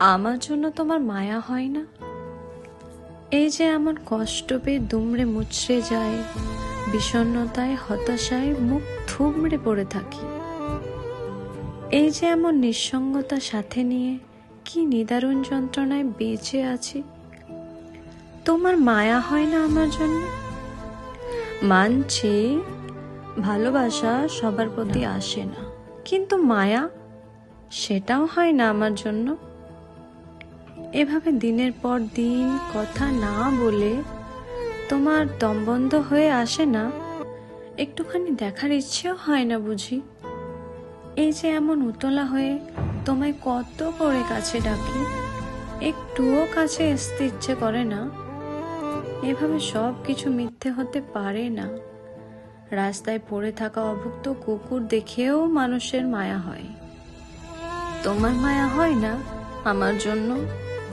আমার জন্য তোমার মায়া হয় না? এই যে এমন কষ্ট পেয়ে দুমড়ে মুচড়ে যায়, বিষণ্ণতায় হতাশায় মুখ থুবড়ে পড়ে থাকি। এই যে এমন নিঃসঙ্গতা সাথে নিয়ে কি নিদারুণ যন্ত্রণায় বেঁচে আছি, তোমার মায়া হয় না আমার জন্য? মানছি ভালোবাসা সবার প্রতি আসে না, কিন্তু মায়া সেটাও হয় না আমার জন্য। এভাবে দিনের পর দিন কথা না বলে তোমার দম বন্ধ হয়ে আসে না? একটুখানি দেখার ইচ্ছেও হয় না বুঝি? এই যে এমন উতলা হয়ে তোমায় কত করে কাছে ডাকি, একটুও কাছে আসতে ইচ্ছে করে না? এভাবে সব কিছু মিথ্যে হতে পারে না। রাস্তায় পড়ে থাকা অভুক্ত কুকুর দেখেও মানুষের মায়া হয়। তোমার মায়া হয় না আমার জন্য?